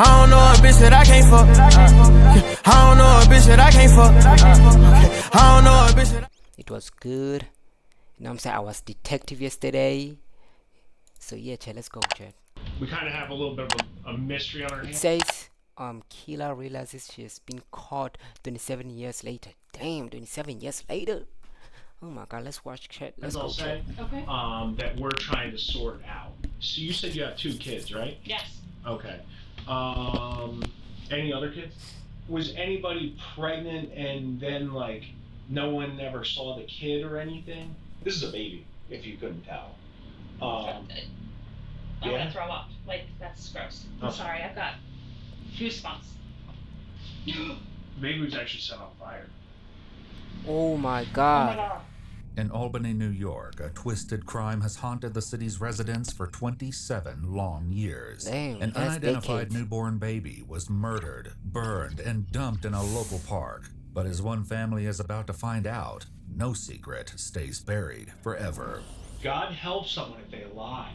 I don't know a bitch that I can't fuck. I don't know a bitch that I can't fuck. I don't know a bitch that It was good. You know what I'm saying? I was detective yesterday. So yeah, chat, let's go, chat. We kind of have a little bit of a mystery on our It hands. says, killer realizes she has been caught 27 years later. Damn, 27 years later. Oh my god, let's watch chat. Let's go, chat. Okay. That we're trying to sort out. So you said you have 2 kids, right? Yes. Okay. Any other kids? Was anybody pregnant and then like no one ever saw the kid or anything? This is a baby, if you couldn't tell. I'm Yeah? gonna throw up. Like, that's gross. I'm Okay. sorry, I've got goosebumps. Baby was actually set on fire. Oh my Oh my god. god. In Albany, New York, a twisted crime has haunted the city's residents for 27 long years. Damn, An that's unidentified decades. newborn baby was murdered, burned, and dumped in a local park. But as one family is about to find out, no secret stays buried forever. God help someone if they lie.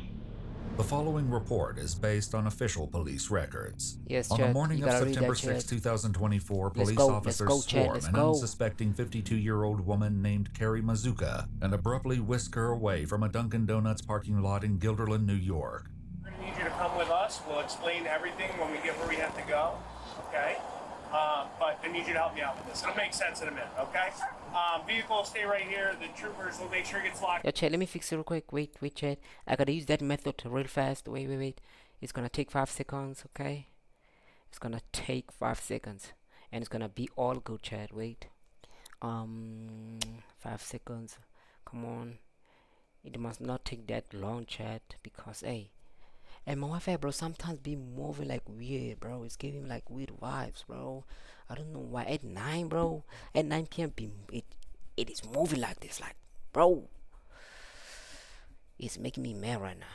The following report is based on official police records. Yes, On the chat. morning You of gotta read September that, 6, chat. 2024, police go, officers let's go, chat, swarm let's an go. unsuspecting 52-year-old woman named Carrie Mazuka and abruptly whisk her away from a Dunkin' Donuts parking lot in Guilderland, New York. We're going to need you to come with us. We'll explain everything when we get where we have to go, okay? But I need you to help me out with this. It'll make sense in a minute, okay? Vehicle will stay right here. The troopers will make sure it gets locked. Yo, chat, let me fix it real quick. Wait, chat. I gotta use that method real fast. Wait. It's gonna take 5 seconds, okay? It's gonna take 5 seconds. And it's gonna be all good, chat. Wait. 5 seconds. Come on. It must not take that long, chat. Because, hey. And my Wi-Fi, bro, sometimes be moving like weird, bro. It's giving like weird vibes, bro. I don't know why. At 9, bro. At 9 p.m. It is moving like this, like, bro. It's making me mad right now.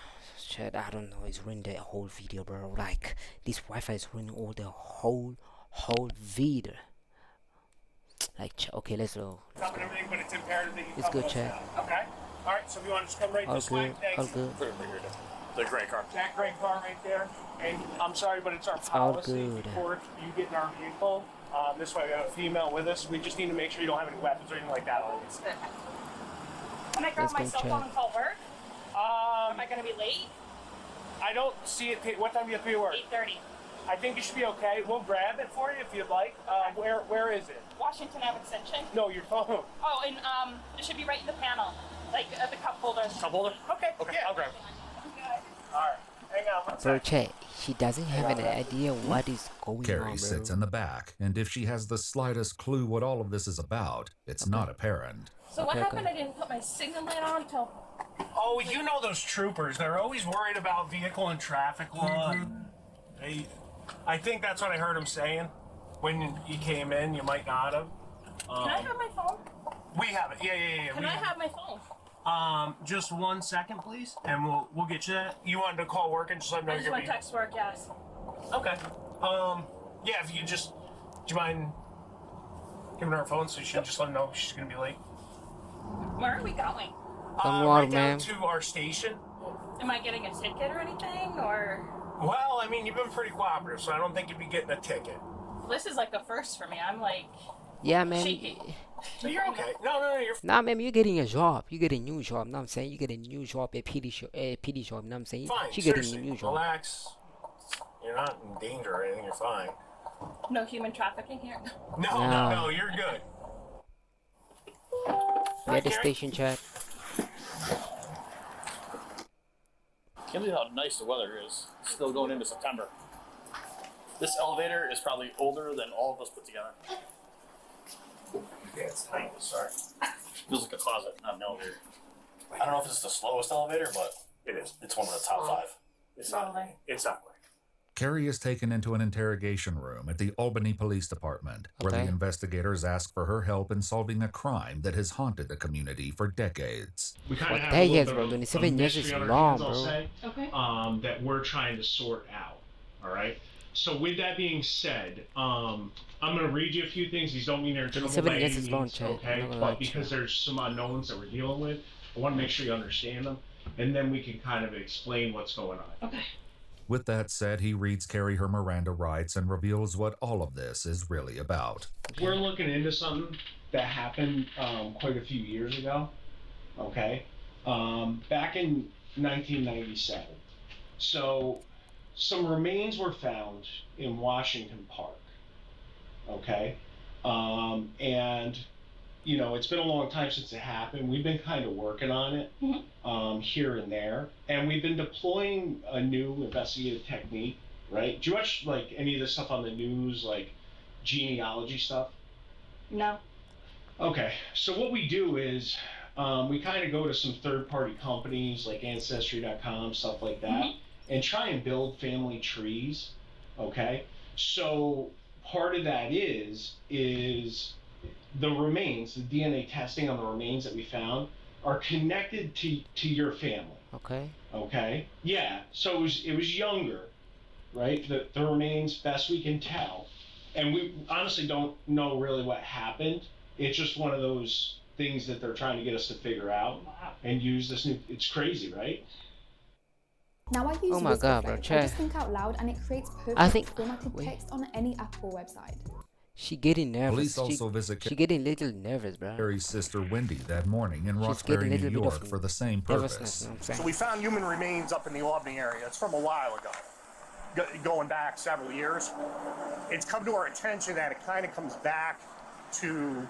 Chat, I don't know. It's ruining the whole video, bro. Like, this Wi-Fi is ruining all the whole video. Like, okay, let's go. Stop and everything, but it's imperative that you It's come good, with us chat. now, okay? All right, so if you want to just come right All this way. good, Thanks. all good. The gray car. That gray car right there. And I'm sorry, but it's our all policy good. before you get in our vehicle. This way we have a female with us. We just need to make sure you don't have any weapons or anything like that on you. Can I grab Let's my go, cell chat. phone and call work? Am I gonna be late? I don't see it. What time do you have to be at work? 8:30. I think you should be okay. We'll grab it for you if you'd like. Where is it? Washington Ave Extension. No, your phone. Oh, and it should be right in the panel, like the cup holders. Cup holder? Okay. Okay, Yeah. I'll grab it. All right. Hang on. One Bro, second. chat, she doesn't have an idea what is going Carrie on, bro. sits in the back, and if she has the slightest clue what all of this is about, it's not apparent. So what Okay, happened? okay. I didn't put my signal light on till. Oh, you know those troopers. They're always worried about vehicle and traffic law. I think that's what I heard him saying. When you came in, you might not have. Can I have my phone? We have it. Yeah. Can I have my phone? Just 1 second, please, and we'll get you that. You wanted to call work and just let them know I just you're want gonna be. text work. Yes. Okay. Yeah. If you just, do you mind giving her her phone so she can just let them know she's gonna be late? Where are we going? Don't worry, Right down ma'am. to our station. Am I getting a ticket or anything? Or Well, I mean, you've been pretty cooperative, so I don't think you'd be getting a ticket. this is like a first for me. I'm like Yeah, man. shaking. So you're okay. No, you're. Nah, man, you're getting a job. You get a new job. Know what I'm saying? You get a new job, a PD job. Know what I'm saying? Fine. She getting a Seriously, new job. relax. You're not in danger or anything. You're fine. No human trafficking here. No, you're good. We're at the station, chat. Can't believe how nice the weather is. Still going into September. This elevator is probably older than all of us put together. Yeah, it's tiny. Sorry. Feels like a closet, not an elevator. I don't know if it's the slowest elevator, but It is. it's one of the top 5. It's not. Totally. It's not quick. Carrie is taken into an interrogation room at the Albany Police Department, where Okay. the investigators ask for her help in solving a crime that has haunted the community for decades. We kind What of have the a little heck, bit bro? of 27 a years mystery is on our long, hands, I'll bro. say, Okay. that we're trying to sort out. All right. So with that being said, I'm gonna read you a few things. These don't mean they're terrible 27 by years any is long, means, chat. I'm okay? not gonna lie But to you. because there's some unknowns that we're dealing with, I want to make sure you understand them, and then we can kind of explain what's going on. Okay. With that said, he reads Carrie her Miranda rights and reveals what all of this is really about. We're looking into something that happened quite a few years ago. Okay, back in 1997. So some remains were found in Washington Park. Okay, and you know, it's been a long time since it happened. We've been kind of working on it here and there, and we've been deploying a new investigative technique. Right? Do you watch like any of the stuff on the news, like genealogy stuff? No. Okay, so what we do is we kind of go to some third-party companies like Ancestry.com, stuff like that, and try and build family trees. Okay, so part of that is the remains, the DNA testing on the remains that we found are connected to your family. Okay. Okay, yeah. So it was younger, right? The remains, best we can tell, and we honestly don't know really what happened. It's just one of those things that they're trying to get us to figure out and use this new. It's crazy, right? Now I use Oh my God, bro, I check. just think out loud and it creates I perfect think- formatted wait. text on any Apple website. She getting nervous. Police also visit She getting a little nervous, bro. Carrie's sister Wendy that morning in She's Roxbury, getting a New little bit York of for the same nervousness, purpose. you know what I'm So saying? we found human remains up in the Albany area. It's from a while ago, going back several years. It's come to our attention that it kind of comes back to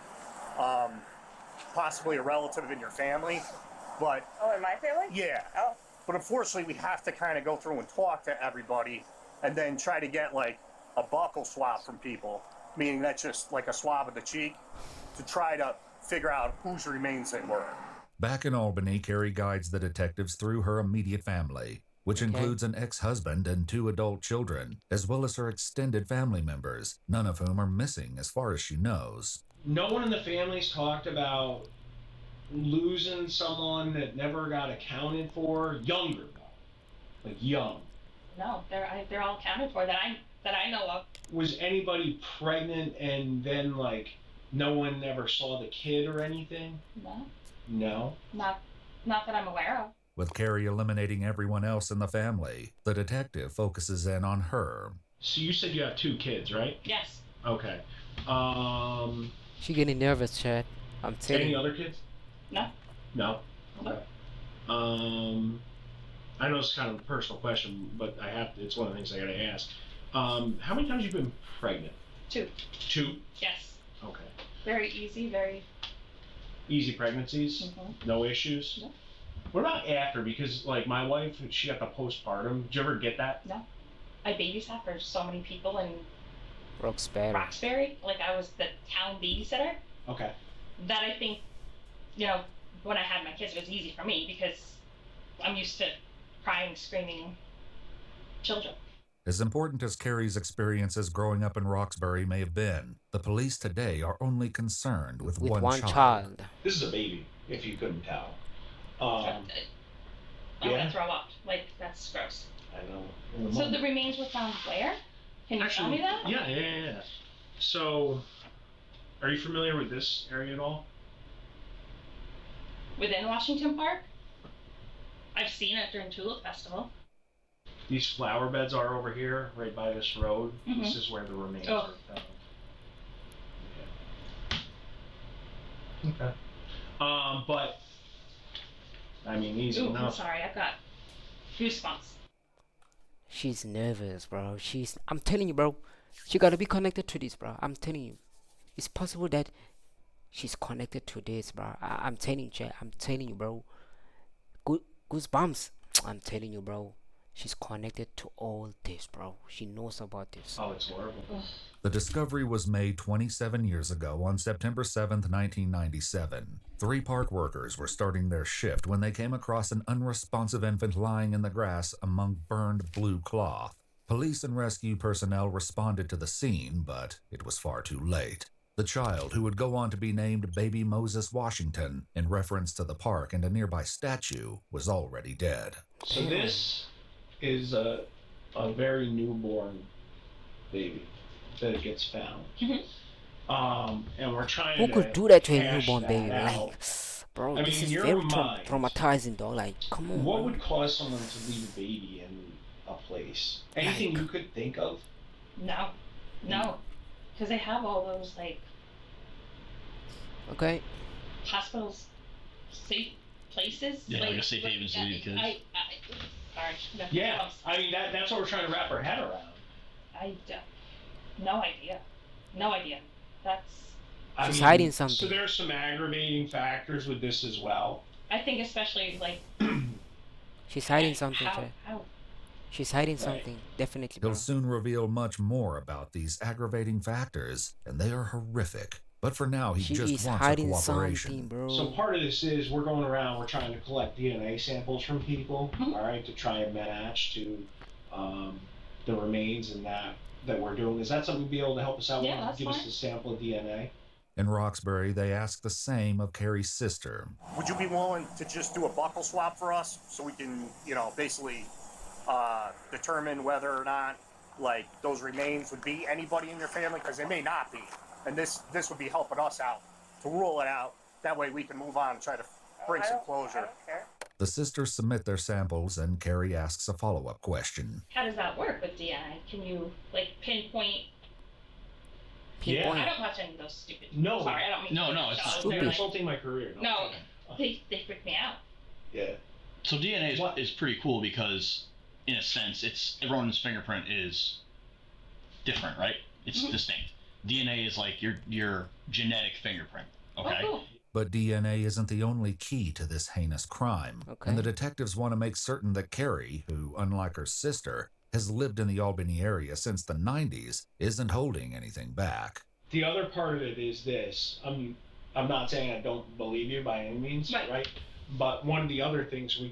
possibly a relative in your family, but Oh, in my family? yeah. Oh. But unfortunately, we have to kind of go through and talk to everybody and then try to get like a buccal swab from people, meaning that's just like a swab of the cheek, to try to figure out whose remains they were. Back in Albany, Carrie guides the detectives through her immediate family, which includes an ex-husband and 2 adult children, as well as her extended family members, none of whom are missing as far as she knows. No one in the family's talked about losing someone that never got accounted for. Younger, like young. No, they're all accounted for that I know of. Was anybody pregnant and then like no one ever saw the kid or anything? No, No. not that I'm aware of. With Carrie eliminating everyone else in the family, the detective focuses in on her. So you said you have 2 kids, right? Yes. Okay. She getting nervous, Chad. I'm telling Any you. other kids? No. No. Okay. I know it's kind of a personal question, but I have to, it's one of the things I gotta ask. How many times have you been pregnant? 2. 2? Yes. Okay. Very easy, very. Easy pregnancies? No issues? No. What about after? Because like my wife, she got the postpartum. Did you ever get that? No. I babysat for so many people in Roxbury. Roxbury. Like I was the town babysitter. Okay. That I think, you know, when I had my kids, it was easy for me because I'm used to crying, screaming children. As important as Carrie's experiences growing up in Roxbury may have been, the police today are only concerned with one child. This is a baby, if you couldn't tell. I'm yeah. gonna throw up. Like that's gross. I know. In the So moment. the remains were found where? Can you tell me that? Yeah. So, are you familiar with this area at all? Within Washington Park? I've seen it during Tulip Festival. These flower beds are over here, right by this road. This is where the remains Oh. are found. Okay. But I mean, easy Ooh, I'm enough. sorry, I've got goosebumps. She's nervous, bro. I'm telling you, bro. She gotta be connected to this, bro. I'm telling you. It's possible that she's connected to this, bro. I'm telling you, Jay. I'm telling you, bro. Goosebumps. I'm telling you, bro. She's connected to all this, bro. She knows about this. Oh, it's horrible. The discovery was made 27 years ago on September 7th, 1997. 3 park workers were starting their shift when they came across an unresponsive infant lying in the grass among burned blue cloth. Police and rescue personnel responded to the scene, but it was far too late. The child, who would go on to be named Baby Moses Washington in reference to the park and a nearby statue, was already dead. So this is a very newborn baby that gets found. And we're trying Who to could do that to a hash newborn that baby? out. Like, bro, I this mean, is your very mind. traumatizing, though. Like, come on. What man. would cause someone to leave a baby in a place? place? Anything you could think of? No, because they have all those like Okay. hospitals, safe places. Yeah, like a safe haven to leave kids. Sorry. No, Yeah, I mean that's what we're trying to wrap our head around. No idea. No idea. She's hiding something. So there's some aggravating factors with this as well. I think especially like. She's hiding something, how, Chad. how? She's hiding something, definitely. He'll Bro. soon reveal much more about these aggravating factors, and they are horrific. But for now, he She just is wants a hiding cooperation. something, bro. So part of this is we're going around, we're trying to collect DNA samples from people, all right, to try and match to the remains and that we're doing. Is that something you'd be able to help us out Yeah, with? that's Give fine. us a sample of DNA. In Roxbury, they ask the same of Carrie's sister. Would you be willing to just do a buckle swap for us so we can, basically determine whether or not, like, those remains would be anybody in your family? Because they may not be. And this would be helping us out to rule it out. That way we can move on and try to bring some closure. The sisters submit their samples, and Carrie asks a follow-up question. How does that work with DNA? Can you like pinpoint? Yeah. I don't watch any of those stupid. No. Sorry, I don't mean. No, it's shows. You're They're like- insulting my career. No, they freak me out. Yeah. So DNA is pretty cool because, in a sense, everyone's fingerprint is different, right? It's distinct. DNA is like your genetic fingerprint. Okay. Oh, cool. But DNA isn't the only key to this heinous crime. Okay. And the detectives want to make certain that Carrie, who, unlike her sister, has lived in the Albany area since the 90s, isn't holding anything back. The other part of it is this. I'm not saying I don't believe you by any means, right? But one of the other things we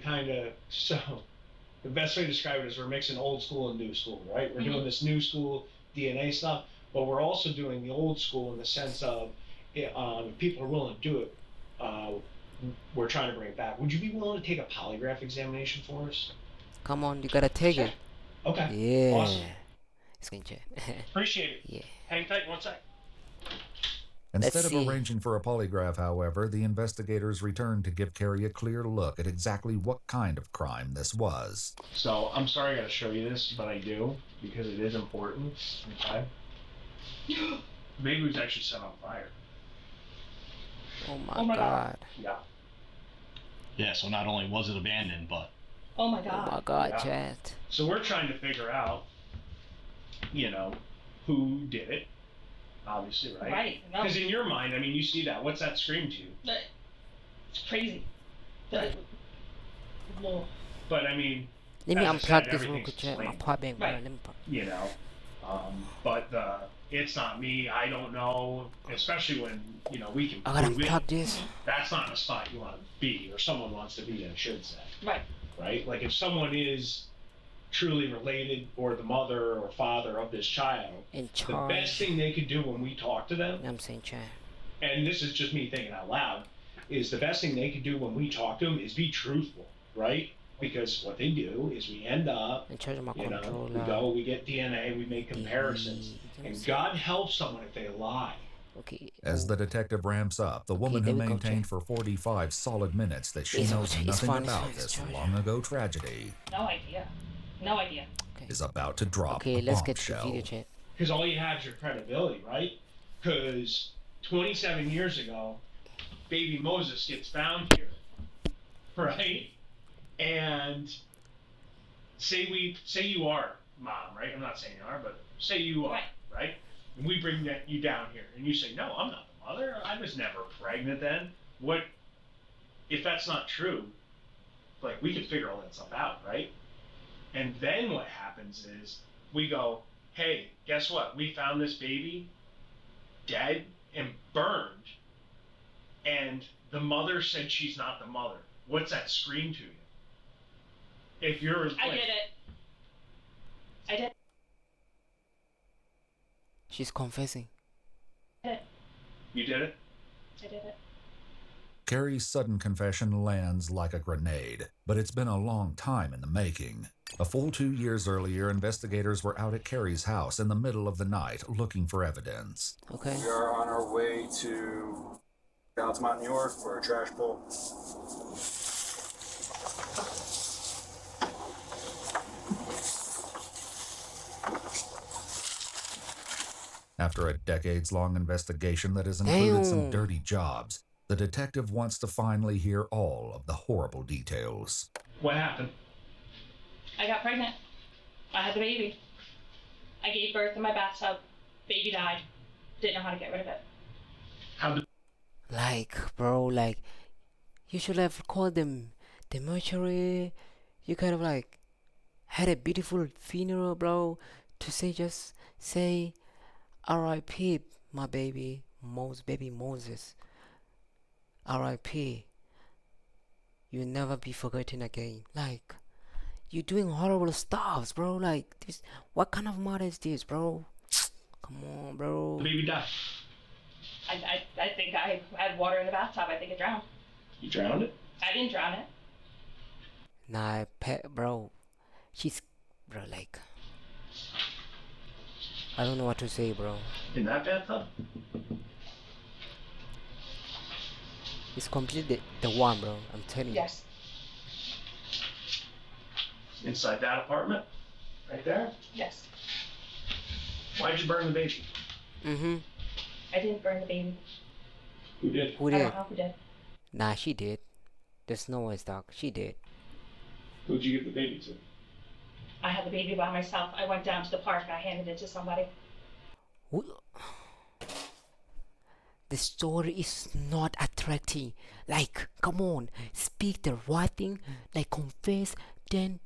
the best way to describe it is we're mixing old school and new school, right? We're doing this new school DNA stuff, but we're also doing the old school in the sense of if people are willing to do it, we're trying to bring it back. Would you be willing to take a polygraph examination for us? Come on, you gotta take it. Okay. Yeah. Awesome. It's going to. Appreciate it. Yeah. Hang tight 1 sec. Instead Let's of see. arranging for a polygraph, however, the investigators return to give Carrie a clear look at exactly what kind of crime this was. So I'm sorry I gotta show you this, but I do because it is important. Okay. The baby was actually set on fire. Oh my god. Yeah. Yeah. So not only was it abandoned, but Oh my Oh god. my god, Yeah. chat. So we're trying to figure out, who did it. Obviously, right? Right. No. Because in your mind, I mean, you see that. What's that scream to you? It's crazy. Right. Well, But I mean, Let me as I unplug said, this real everything's quick, chat. My explained. power bank, bro. Right. Let me pop. But it's not me. I don't know. Especially when we can I gotta prove unplug it. this. That's not a spot you want to be, or someone wants to be. I should say. right. Right? Like if someone is truly related, or the mother or father of this child, In the charge. best thing they could do when we talk to them, I'm saying, chat. and this is just me thinking out loud, is the best thing they could do when we talk to them is be truthful, right? Because what they do is we end up, In charge of my we controller. we get DNA, we make comparisons, and God help someone if they lie. Okay. As the detective ramps up, the woman who there we go, maintained Jay. for 45 solid minutes that she It's knows okay, it's nothing fine, it's about fine, it's this fine. long ago tragedy No idea. No idea. is about to drop Okay, a let's get to the bombshell. video, chat. Because all you have is your credibility, right? Because 27 years ago, baby Moses gets found here, right? And say you are mom, right? I'm not saying you are, but say you are, right? And we bring you down here, and you say, no, I'm not the mother. I was never pregnant then. What if that's not true? Like, we could figure all that stuff out, right? And then what happens is we go, hey, guess what? We found this baby dead and burned, and the mother said she's not the mother. What's that scream to you? If you're I did it. I did She's confessing. it. You did it? I did it. Carrie's sudden confession lands like a grenade, but it's been a long time in the making. A full 2 years earlier, investigators were out at Carrie's house in the middle of the night looking for evidence. Okay. We are on our way to Altamont, New York for a trash pull. After a decades-long investigation that has included some Damn. dirty jobs, the detective wants to finally hear all of the horrible details. What happened? I got pregnant. I had the baby. I gave birth in my bathtub. Baby died. Didn't know how to get rid of it. How did Like, bro, like, you should have called them the mortuary. You kind of like had a beautiful funeral, bro, to say, just say R.I.P. my baby Moses. R.I.P. You'll never be forgotten again. Like, you're doing horrible stuff, bro. Like, this, what kind of mother is this, bro? Come on, bro. the baby die? I think I had water in the bathtub. I think it drowned. You drowned it? I didn't drown it. Nah, bro. She's, bro, like, I don't know what to say, bro. In that bathtub? It's completely the one, bro. I'm telling you. Yes. Inside that apartment? Right there? Yes. Why'd you burn the baby? Mm-hmm. I didn't burn the baby. Who did? Who I did? don't know who did. Nah, she did. There's no way, dog. She did. Who'd you give the baby to? I had the baby by myself. I went down to the park and I handed it to somebody. The story is not attracting. Like, come on, speak the right thing. Like, confess. Then,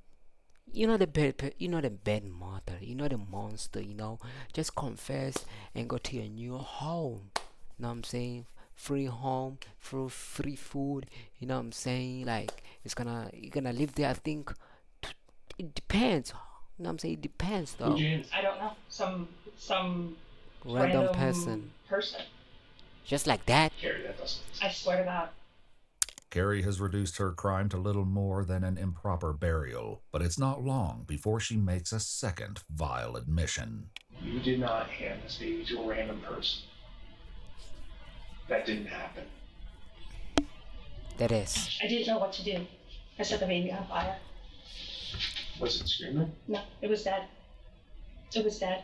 you know the bad mother. You know the monster. You know, just confess and go to your new home. You know what I'm saying? Free home, free food. You know what I'm saying? Like, you're gonna live there. I think it depends. You know what I'm saying? It depends, though. Who'd you hand it to? I don't know. Some Random person. Just like that. Carrie, that doesn't. I swear to God. Carrie has reduced her crime to little more than an improper burial, but it's not long before she makes a second vile admission. You did not hand this baby to a random person. That didn't happen. That is. I didn't know what to do. I set the baby on fire. Was it screaming? No, it was dead. It was dead.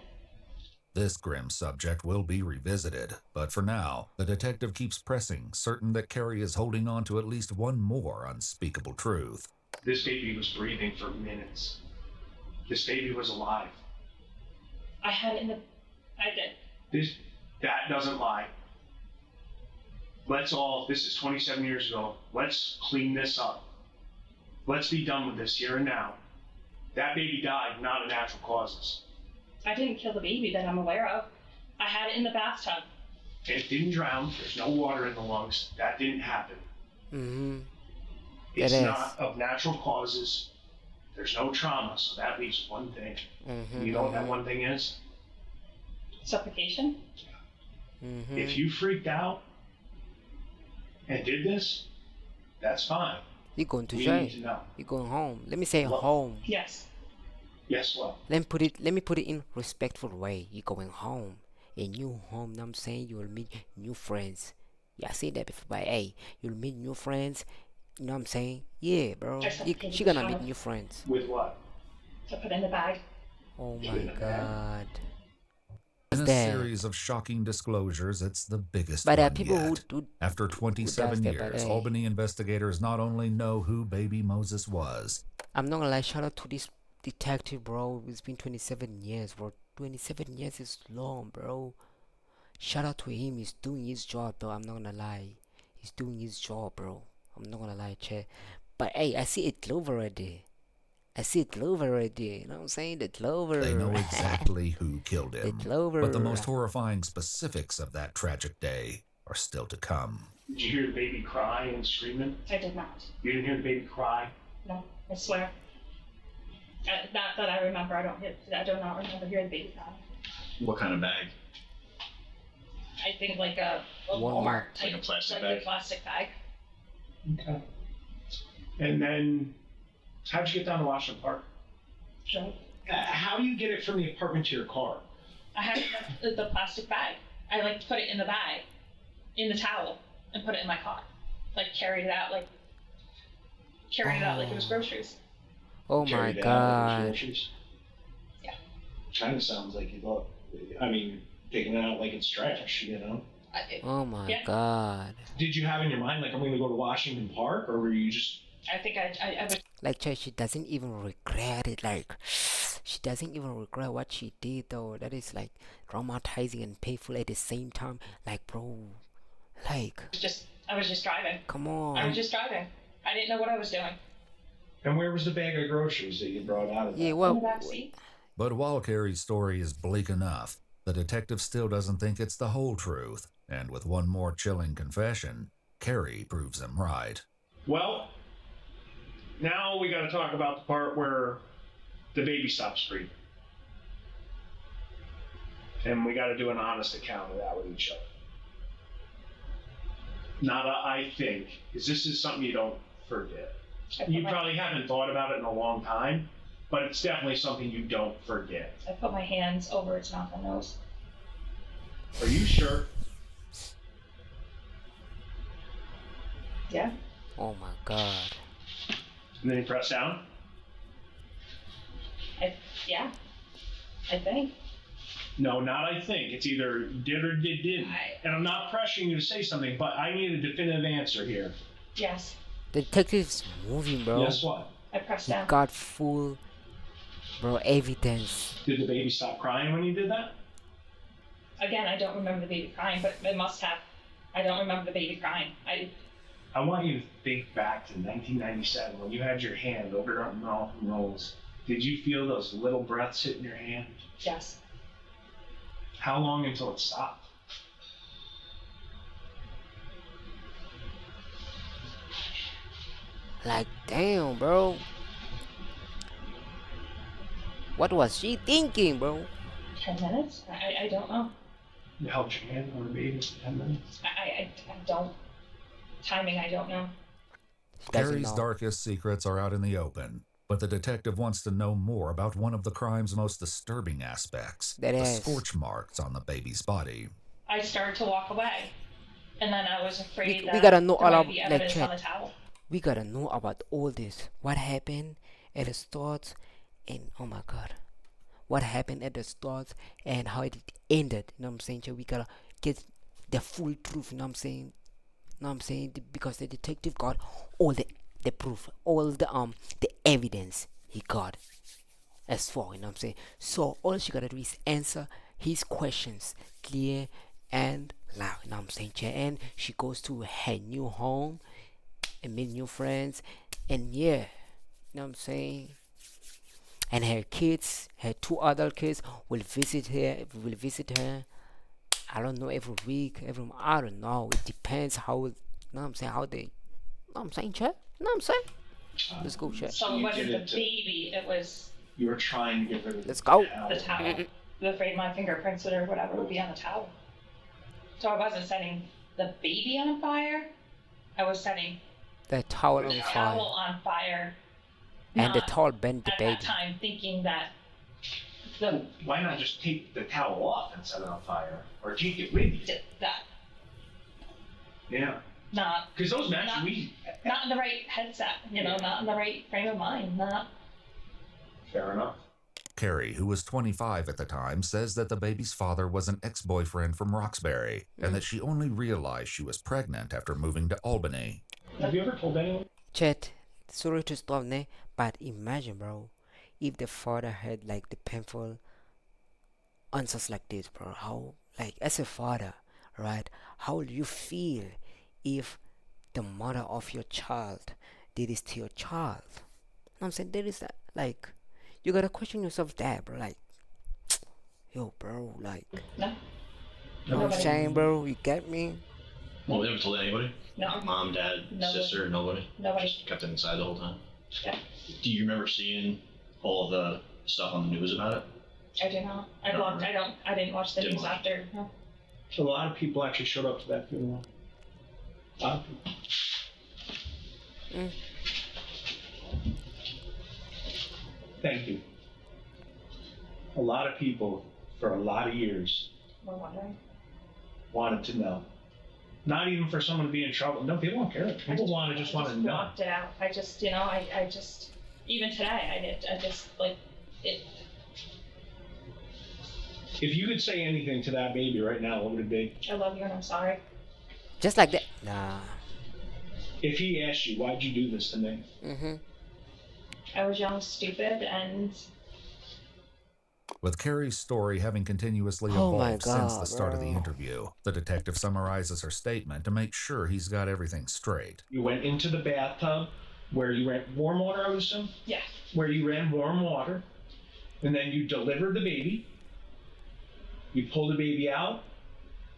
This grim subject will be revisited, but for now, the detective keeps pressing, certain that Carrie is holding on to at least one more unspeakable truth. This baby was breathing for minutes. This baby was alive. I had it in the... I did. That doesn't lie. This is 27 years ago. Let's clean this up. Let's be done with this here and now. That baby died, not of natural causes. I didn't kill the baby that I'm aware of. I had it in the bathtub. It didn't drown. There's no water in the lungs. That didn't happen. Mm-hmm. It's not of natural causes. There's no trauma, so that leaves one thing. Mm-hmm. You know what that one thing is? Suffocation? Mm-hmm. If you freaked out and did this, that's fine. You're going to We jail. need to know. You're going home. Let me say Well- home. Yes. Yes, well. Let me put it in respectful way. You're going home. A new home, know what I'm saying? You will meet new friends. Yeah, I said that before, but hey, you'll meet new friends. You know what I'm saying? Yeah, bro. She gonna meet new friends. With what? To put in the bag. Oh my god. In a There. series of shocking disclosures, it's the biggest But one people yet. who After 27 that, but years, hey. Albany investigators not only know who baby Moses was, I'm not gonna lie, shout out to this detective, bro. It's been 27 years, bro. 27 years is long, bro. Shout out to him. He's doing his job, though. I'm not gonna lie. He's doing his job, bro. I'm not gonna lie, che. But hey, I see it Clover already. You know what I'm saying? The Clover. they know exactly who killed The him. Clover. But the most horrifying specifics of that tragic day are still to come. Did you hear the baby cry and screaming? I did not. You didn't hear the baby cry? No, I swear. Not that I remember. I do not remember hearing the baby cry. What kind of bag? I think like a Walmart. type, Like a plastic like bag? a plastic bag. Okay. And then, how'd you get down to Washington Park? So How do you get it from the apartment to your car? I had the plastic bag. I like put it in the bag, in the towel, and put it in my car. Like carried it out like it was groceries. Oh my Carried it out with god. groceries? Yeah. Kind of sounds like you look. I mean, taking it out like it's trash, you know? Oh my Yeah. god. Did you have in your mind, like, I'm going to go to Washington Park, or were you just... I think I was Like, she doesn't even regret it. Like, she doesn't even regret what she did, though. That is like traumatizing and painful at the same time. Like, bro, like, I was just driving. come I was on. just driving. I didn't know what I was doing. And where was the bag of groceries that you brought out of Yeah, that? In the well, back seat. But while Carrie's story is bleak enough, the detective still doesn't think it's the whole truth. And with one more chilling confession, Carrie proves him right. Well, now we got to talk about the part where the baby stops screaming. And we got to do an honest account of that with each other. Not a I think, because this is something you don't forget. You probably haven't thought about it in a long time, but it's definitely something you don't forget. I put my hands over its mouth and nose. Are you sure? Yeah. oh my god. And then you press down? Yeah. I think. No, not I think. It's either did or didn't. And I'm not pressuring you to say something, but I need a definitive answer here. Yes. The detective's moving, bro. Guess what? I pressed He down. got full, bro, evidence. Did the baby stop crying when you did that? Again, I don't remember the baby crying, but it must have. I don't remember the baby crying. I want you to think back to 1997 when you had your hand over your mouth and nose. Did you feel those little breaths hitting your hand? Yes. How long until it stopped? Like, damn, bro. What was she thinking, bro? 10 minutes? I don't know. You held your hand on the baby for 10 minutes? I don't. Timing, I don't know. She doesn't Carrie's know. darkest secrets are out in the open, but the detective wants to know more about one of the crime's most disturbing aspects, That the is. scorch marks on the baby's body. I started to walk away. And then I was afraid We that gotta know there all might of, be like, evidence chat. on the towel. We gotta know about all this. What happened at the start, and oh my god, what happened at the start and how it ended. You know what I'm saying? So we gotta get the full truth. You know what I'm saying? You know what I'm saying? Because the detective got all the proof, all the evidence he got as far. You know what I'm saying? So all she gotta do is answer his questions clear and loud. You know what I'm saying? And she goes to her new home and meet new friends, and yeah, you know what I'm saying? And her kids, her two other kids will visit her. I don't know, every week, I don't know. It depends how, you know what I'm saying, how they, you know what I'm saying, chat? You know what I'm saying? Let's go, chat. So it You wasn't did the it to- baby, it was You were trying to get rid of Let's go. the towel. I was afraid my fingerprints or whatever would be on the towel. So I wasn't setting the baby on fire. I was setting The towel the on towel fire. on fire. And the not towel bent the at baby. that time thinking that the Why not just take the towel off and set it on fire? Or take it with you? that Yeah. not Because those matches, Not- not in the right headset, not in the right frame of mind, not. Fair enough. Carrie, who was 25 at the time, says that the baby's father was an ex-boyfriend from Roxbury, and that she only realized she was pregnant after moving to Albany. Have you ever told anyone? Chat, sorry to stop, ne? But imagine, bro, if the father had like the painful answers like this, bro. How, like, as a father, right? How would you feel if the mother of your child did this to your child? You know what I'm saying? There is that, like, you gotta question yourself there, bro. Like, yo, bro, like, No. you know what I'm Nobody. saying, bro? You get me? Well, we never told anybody? No. Mom, dad, Nobody. sister, nobody? Nobody. Just kept it inside the whole time? Yeah. Do you remember seeing all the stuff on the news about it? I do not. I No, blocked. right. I didn't watch the Didn't news watch. after. No. So a lot of people actually showed up to that funeral. A lot of people. Mm. Thank you. A lot of people, for a lot of years, We're wondering. wanted to know. Not even for someone to be in trouble. No, people don't care. People want to know. Blocked it out. I just, I just, even today, I just like it. If you could say anything to that baby right now, what would it be? I love you and I'm sorry. Just like that. Nah. If he asked you, why'd you do this to me? I was young, stupid, and With Carrie's story having continuously Oh my evolved since the God, start of the bro. interview, the detective summarizes her statement to make sure he's got everything straight. You went into the bathtub where you ran warm water, I would assume? yeah. Where you ran warm water, and then you delivered the baby. You pulled the baby out.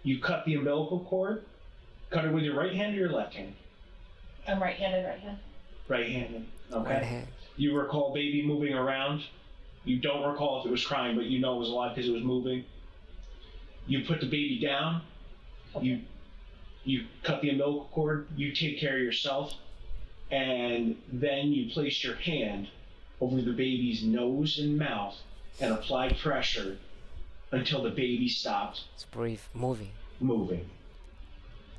You cut the umbilical cord. Cut it with your right hand or your left hand? I'm right-handed, right hand. Right-handed. Okay. Right hand. You recall baby moving around. You don't recall if it was crying, but you know it was alive because it was moving. You put the baby down. You cut the umbilical cord. You take care of yourself, and then you placed your hand over the baby's nose and mouth and applied pressure until the baby stopped It's breathe, moving. moving.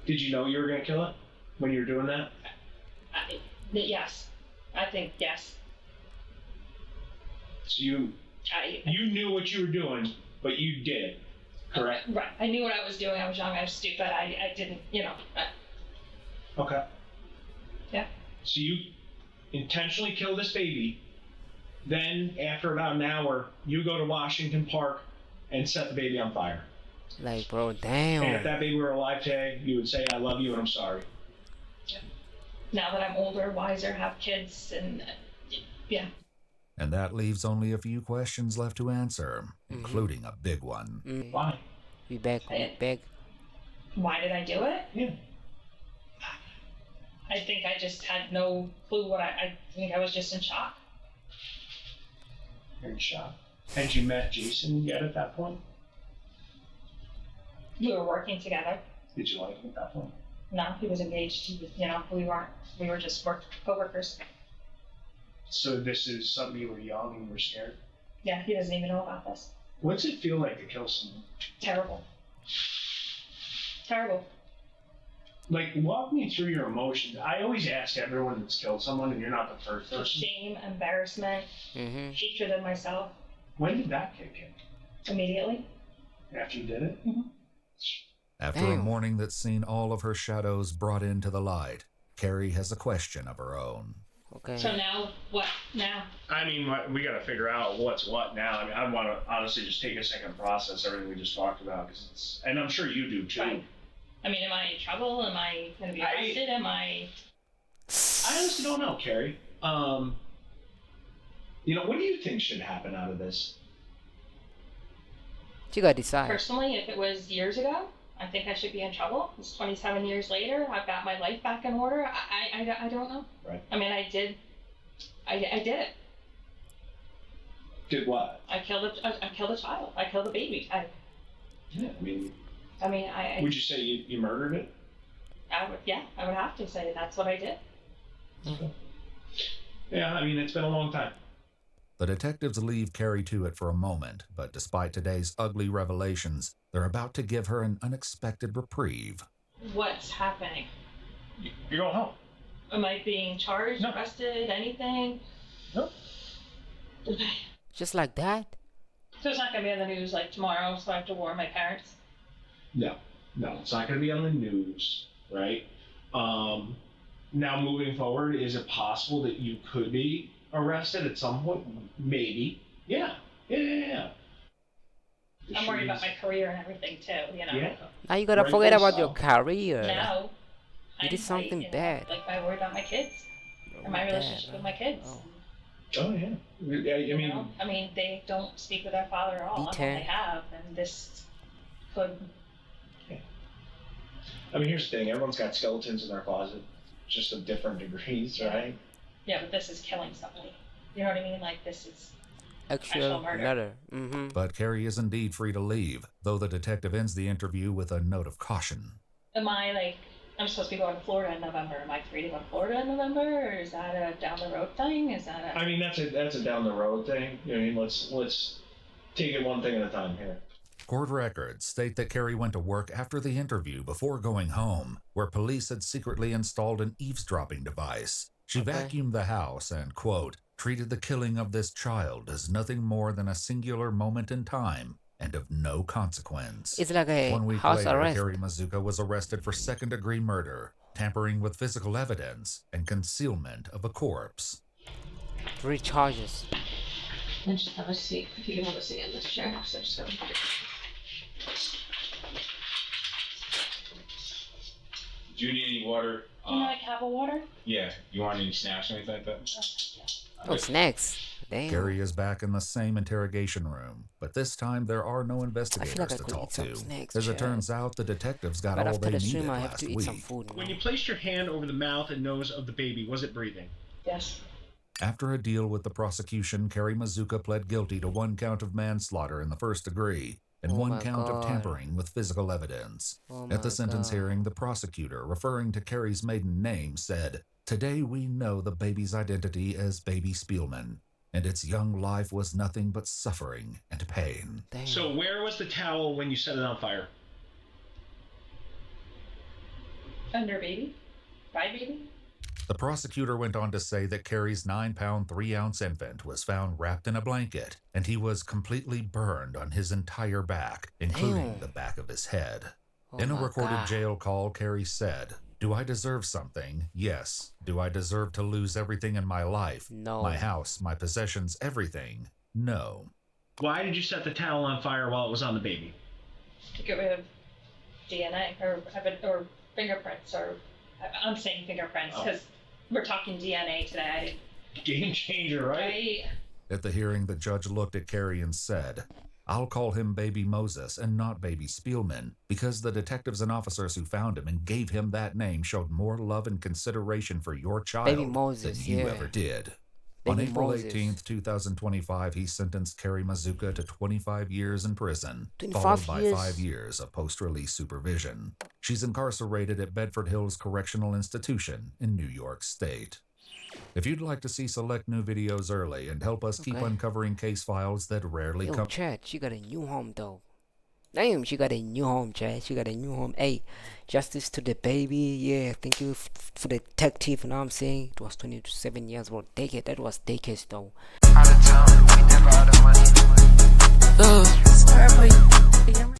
Did you know you were gonna kill it when you were doing that? Yes. I think yes. So you knew what you were doing, but you did it, correct? Right. I knew what I was doing. I was young. I was stupid. I didn't, Okay. Yeah. So you intentionally kill this baby. Then, after about an hour, you go to Washington Park and set the baby on fire. Like, bro, And if damn. that baby were alive today, you would say, "I love you and I'm sorry." Now that I'm older, wiser, have kids, and yeah. And that leaves only a few questions left to answer, including a big one. Why? We beg, we beg. Why did I do it? Yeah. I think I just had no clue what I think I was just in shock. You're in shock. Had you met Jason yet at that point? We were working together. Did you like him at that point? No, he was engaged. He was, we were just co-workers. So this is something you were young and you were scared? Yeah, he doesn't even know about this. What's it feel like to kill someone? Terrible. Terrible. Like, walk me through your emotions. I always ask everyone that's killed someone, and you're not the first person. Shame, embarrassment, hatred of myself. When did that kick in? Immediately. After you did it? After a morning that's seen all of her shadows brought into the light, Carrie has a question of her own. Okay. So now, what now? I mean, we got to figure out what's what now. I mean, I want to honestly just take a second and process everything we just talked about, because it's, and I'm sure you do too. Right. I mean, am I in trouble? Am I going to be arrested? I honestly don't know, Carrie. What do you think should happen out of this? You gotta decide. Personally, if it was years ago, I think I should be in trouble. It's 27 years later. I've got my life back in order. I don't know. Right. I mean, I did it. Did what? I killed a child. I killed a baby. Yeah, I mean, I would you say you murdered it? I would have to say that's what I did. Yeah, I mean, it's been a long time. The detectives leave Carrie to it for a moment, but despite today's ugly revelations, they're about to give her an unexpected reprieve. What's happening? You're going home. Am I being charged, No. arrested, anything? No. Okay. Just like that? So it's not going to be on the news like tomorrow, so I have to warn my parents? No, it's not going to be on the news, right? Now, moving forward, is it possible that you could be arrested at some point? Maybe. Yeah. I'm worried about my career and everything too, Yeah. Now you gotta forget about your career. Now, You did something bad. Like, I worry about my kids and my relationship with my kids. Oh, yeah. I mean, they don't speak with their father at all. D10. They have, and this could. I mean, here's the thing. Everyone's got skeletons in their closet, just of different degrees, right? Yeah, but this is killing somebody. You know what I mean? Like, this is Actual murder. But Carrie is indeed free to leave, though the detective ends the interview with a note of caution. Am I, I'm supposed to be going to Florida in November. Am I free to go to Florida in November, or is that a down the road thing? Is that a... I mean, that's a down the road thing. I mean, let's take it one thing at a time here. Court records state that Carrie went to work after the interview before going home, where police had secretly installed an eavesdropping device. She vacuumed the house and, quote, treated the killing of this child as nothing more than a singular moment in time and of no consequence. It's like a 1 week house later, arrest. Kerry Mazuka was arrested for second-degree murder, tampering with physical evidence, and concealment of a corpse. 3 charges. And just have a seat if you want to sit in this chair. So just go. Do you need any water? Do you like have a water? Yeah. You want any snacks or anything like that? Oh, snacks. Damn. Kerry is back in the same interrogation room, but this time there are no investigators like I to could talk eat some to. snacks, As it Chad. turns out, the detectives got But all after they the needed stream, I have last to eat week. some food now. When you placed your hand over the mouth and nose of the baby, was it breathing? Yes. After a deal with the prosecution, Kerry Mazuka pled guilty to 1 count of manslaughter in the first degree and Oh 1 my count of God. tampering with physical evidence. Oh At the my sentence God. hearing, the prosecutor, referring to Kerry's maiden name, said, "Today we know the baby's identity as Baby Spielman, and its young life was nothing but suffering and pain." Damn. So where was the towel when you set it on fire? Under baby? By baby? The prosecutor went on to say that Kerry's 9-pound, 3-ounce infant was found wrapped in a blanket, and he was completely burned on his entire back, including Damn. the back of his head. Oh In a my recorded God. jail call, Kerry said, "Do I deserve something? Yes. Do I deserve to lose everything in my life? No. My house, my possessions, everything? No." Why did you set the towel on fire while it was on the baby? To get rid of DNA or fingerprints, or I'm saying fingerprints because we're talking DNA today. Game changer, right? Right? At the hearing, the judge looked at Kerry and said, "I'll call him Baby Moses and not Baby Spielman, because the detectives and officers who found him and gave him that name showed more love and consideration for your child Baby Moses, than you yeah. ever did." On Baby April Moses. 18th, 2025, he sentenced Kerry Mazuka to 25 years in prison, 25 followed by years? 5 years of post-release supervision. She's incarcerated at Bedford Hills Correctional Institution in New York State. If you'd like to see select new videos early and help us keep Okay. uncovering case files that rarely Yo, come... Chad, she got a new home though. Damn, she got a new home, Chad. She got a new home. Hey, justice to the baby. Yeah, thank you for the detective. You know what I'm saying? It was 27 years. Well, take it. That was decades though. Out of town, we never out of money.